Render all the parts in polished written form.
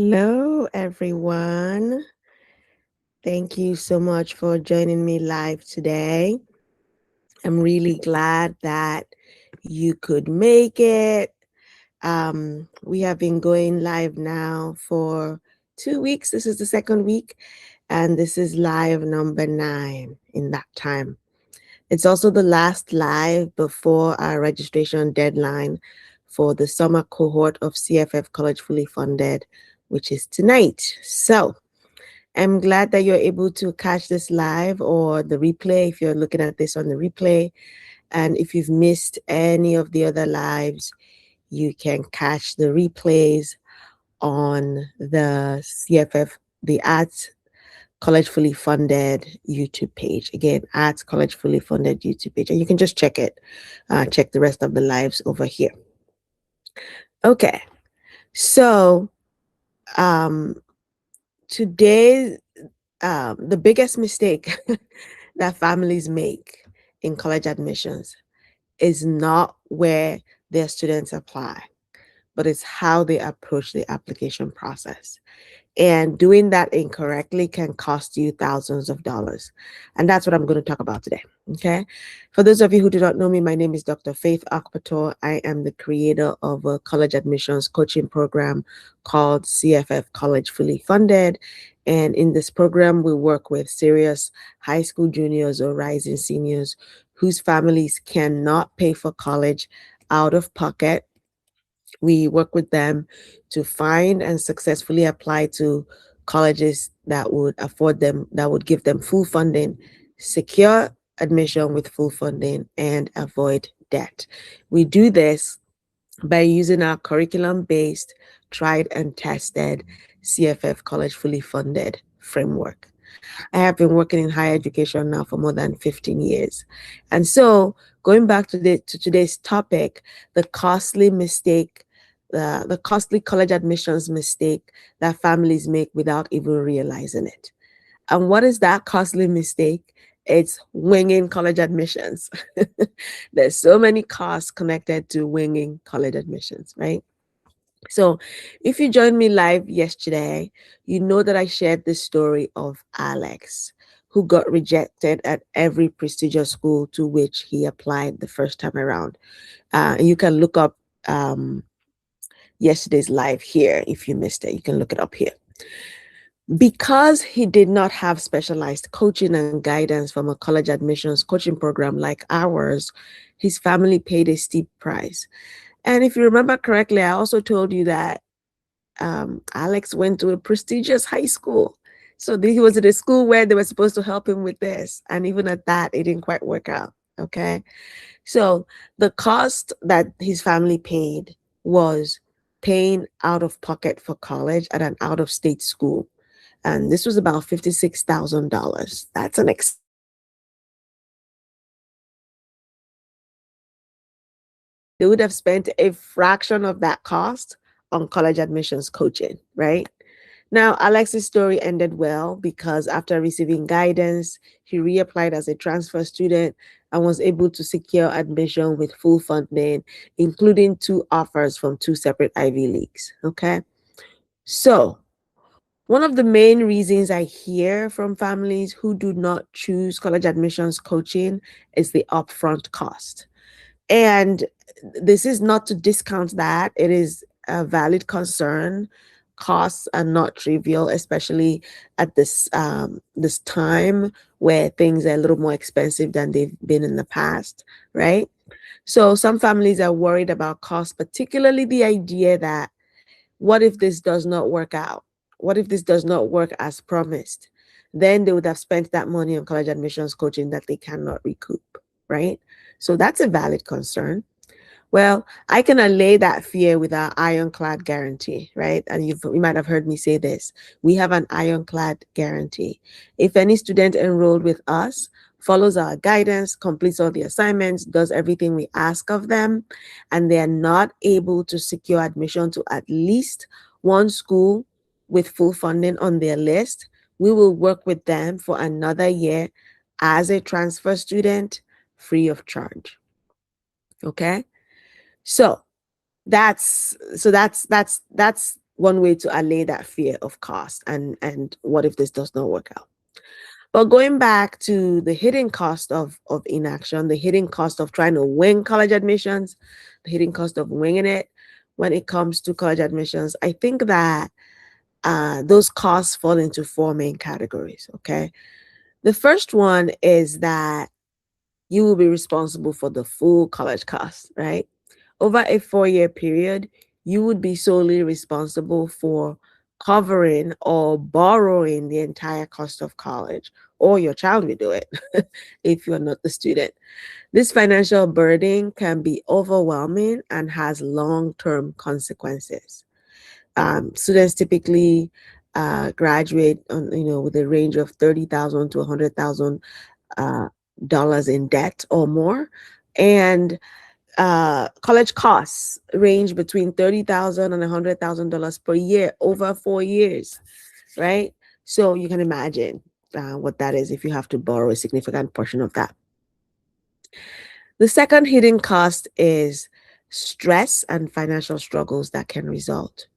Hello, everyone. Thank you so much for joining me live today. I'm really glad that you could make it. We have been going live now for 2 weeks. This is the second week, and this is live number 9 in that time. It's also the last live before our registration deadline for the summer cohort of CFF College Fully Funded, which is tonight. So, I'm glad that you're able to catch this live or the replay if you're looking at this on the replay. And if you've missed any of the other lives, you can catch the replays on the CFF, the Arts College Fully Funded YouTube page. Again, Arts College Fully Funded YouTube page. And you can just check it, check the rest of the lives over here. Okay, so um, today, the biggest mistake that families make in college admissions is not where their students apply, but it's how they approach the application process. And doing that incorrectly can cost you thousands of dollars. And that's what I'm going to talk about today. Okay. For those of you who do not know me, my name is Dr. Faith Okpotor. I am the creator of a college admissions coaching program called CFF College Fully Funded. And in this program, we work with serious high school juniors or rising seniors whose families cannot pay for college out of pocket. We work with them to find and successfully apply to colleges that would afford them, that would give them full funding, secure admission with full funding, and avoid debt. We do this by using our curriculum-based, tried and tested CFF College Fully Funded framework. I have been working in higher education now for more than 15 years. And so going back to today's topic, the costly mistake, the costly college admissions mistake that families make without even realizing it. And what is that costly mistake? It's winging college admissions. There's so many costs connected to winging college admissions, right? So, if you joined me live yesterday, you know that I shared the story of Alex, who got rejected at every prestigious school to which he applied the first time around. And you can look up yesterday's live here if you missed it. You can look it up here. Because he did not have specialized coaching and guidance from a college admissions coaching program like ours, his family paid a steep price. And if you remember correctly, I also told you that Alex went to a prestigious high school. So he was at a school where they were supposed to help him with this. And even at that, it didn't quite work out. Okay. So the cost that his family paid was paying out of pocket for college at an out of state school. And this was about $56,000. That's an they would have spent a fraction of that cost on college admissions coaching, right? Now, Alex's story ended well because after receiving guidance, he reapplied as a transfer student and was able to secure admission with full funding, including 2 offers from 2 separate Ivy Leagues. Okay. So, one of the main reasons I hear from families who do not choose college admissions coaching is the upfront cost. And this is not to discount that. It is a valid concern. Costs are not trivial, especially at this time where things are a little more expensive than they've been in the past, right? So some families are worried about cost, particularly the idea that what if this does not work out? What if this does not work as promised? Then they would have spent that money on college admissions coaching that they cannot recoup, right? So that's a valid concern. Well, I can allay that fear with our ironclad guarantee, right? And you might have heard me say this. We have an ironclad guarantee. If any student enrolled with us follows our guidance, completes all the assignments, does everything we ask of them, and they are not able to secure admission to at least one school with full funding on their list, we will work with them for another year as a transfer student free of charge. Okay? So that's one way to allay that fear of cost and what if this does not work out. But going back to the hidden cost of inaction, the hidden cost of trying to wing college admissions, the hidden cost of winging it when it comes to college admissions, I think that those costs fall into four main categories. Okay. The first one is that you will be responsible for the full college cost, right? Over a 4-year period, you would be solely responsible for covering or borrowing the entire cost of college, or your child will do it if you're not the student. This financial burden can be overwhelming and has long-term consequences. Students typically graduate on, with a range of 30,000 to 100,000 dollars in debt or more, and college costs range between 30,000 and $100,000 per year over 4 years, right? So you can imagine what that is if you have to borrow a significant portion of that. The second hidden cost is stress and financial struggles that can result.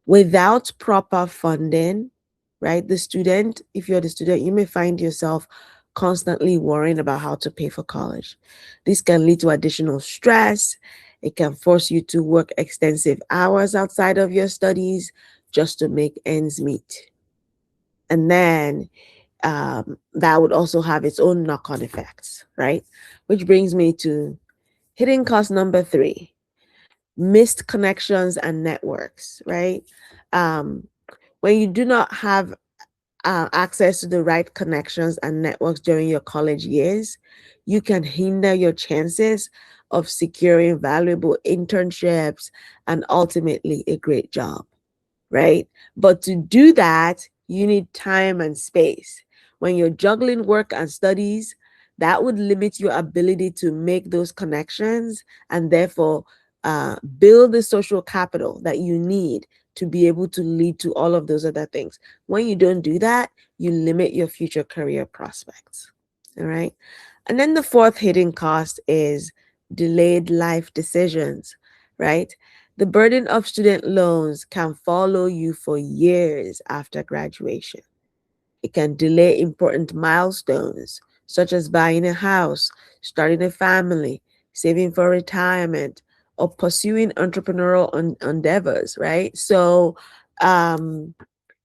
Without proper funding, right? If you're the student, you may find yourself constantly worrying about how to pay for college. This can lead to additional stress. It can force you to work extensive hours outside of your studies just to make ends meet. And then that would also have its own knock-on effects, right? Which brings me to hidden cost number 3, missed connections and networks, right? Um, when you do not have access to the right connections and networks during your college years, you can hinder your chances of securing valuable internships and ultimately a great job, right? But to do that, you need time and space. When you're juggling work and studies, that would limit your ability to make those connections and therefore build the social capital that you need to be able to lead to all of those other things. When you don't do that, you limit your future career prospects. All right. And then the fourth hidden cost is delayed life decisions, right? The burden of student loans can follow you for years after graduation. It can delay important milestones, such as buying a house, starting a family, saving for retirement, or pursuing entrepreneurial endeavors, right? So, um,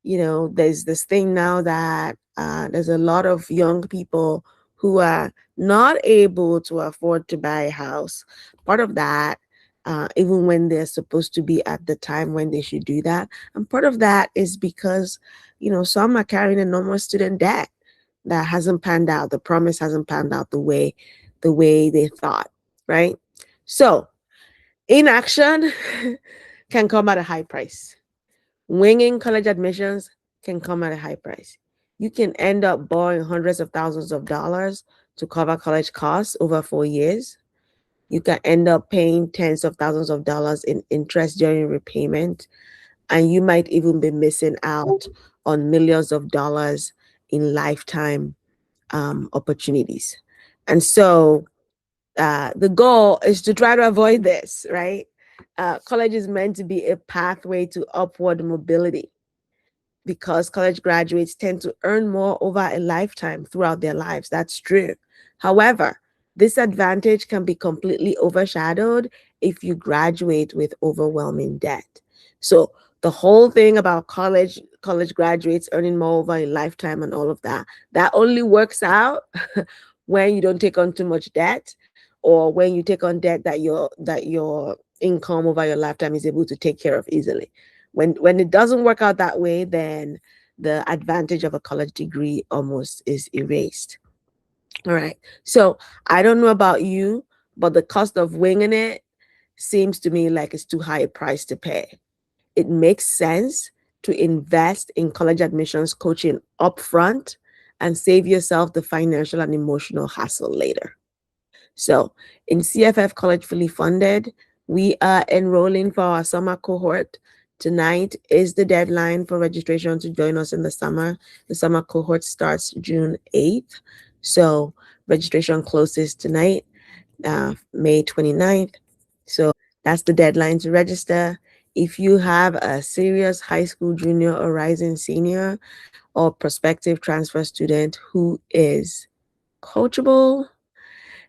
there's this thing now that there's a lot of young people who are not able to afford to buy a house. Part of that, even when they're supposed to be at the time when they should do that, and part of that is because, some are carrying enormous student debt that hasn't panned out. The promise hasn't panned out the way they thought, right? So inaction can come at a high price. Winging college admissions can come at a high price. You can end up borrowing hundreds of thousands of dollars to cover college costs over 4 years. You can end up paying tens of thousands of dollars in interest during repayment, and you might even be missing out on millions of dollars in lifetime opportunities. And so the goal is to try to avoid this, right? College is meant to be a pathway to upward mobility because college graduates tend to earn more over a lifetime throughout their lives. That's true. However, this advantage can be completely overshadowed if you graduate with overwhelming debt. So the whole thing about college graduates earning more over a lifetime and all of that, that only works out when you don't take on too much debt, or when you take on debt that your income over your lifetime is able to take care of easily. When it doesn't work out that way, then the advantage of a college degree almost is erased. All right. So I don't know about you, but the cost of winging it seems to me like it's too high a price to pay. It makes sense to invest in college admissions coaching upfront and save yourself the financial and emotional hassle later. So in CFF College Fully Funded, we are enrolling for our summer cohort. Tonight is the deadline for registration to join us in the summer. The summer cohort starts June 8th. So registration closes tonight, May 29th. So that's the deadline to register. If you have a serious high school junior or rising senior or prospective transfer student who is coachable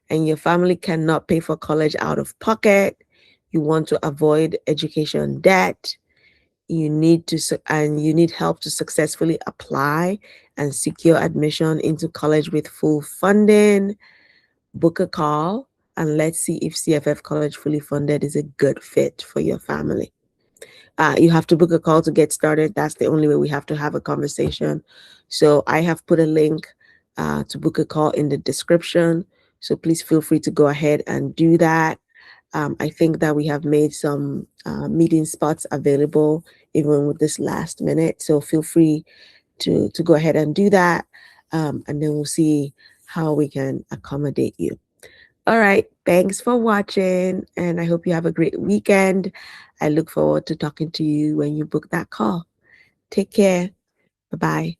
and your family cannot pay for college out of pocket, you want to avoid education debt, you need help to successfully apply and secure admission into college with full funding, book a call and let's see if CFF College Fully Funded is a good fit for your family. You have to book a call to get started. That's the only way. We have to have a conversation. So I have put a link to book a call in the description. So please feel free to go ahead and do that. I think that we have made some meeting spots available even with this last minute. So feel free to go ahead and do that. And then we'll see how we can accommodate you. All right. Thanks for watching. And I hope you have a great weekend. I look forward to talking to you when you book that call. Take care. Bye bye.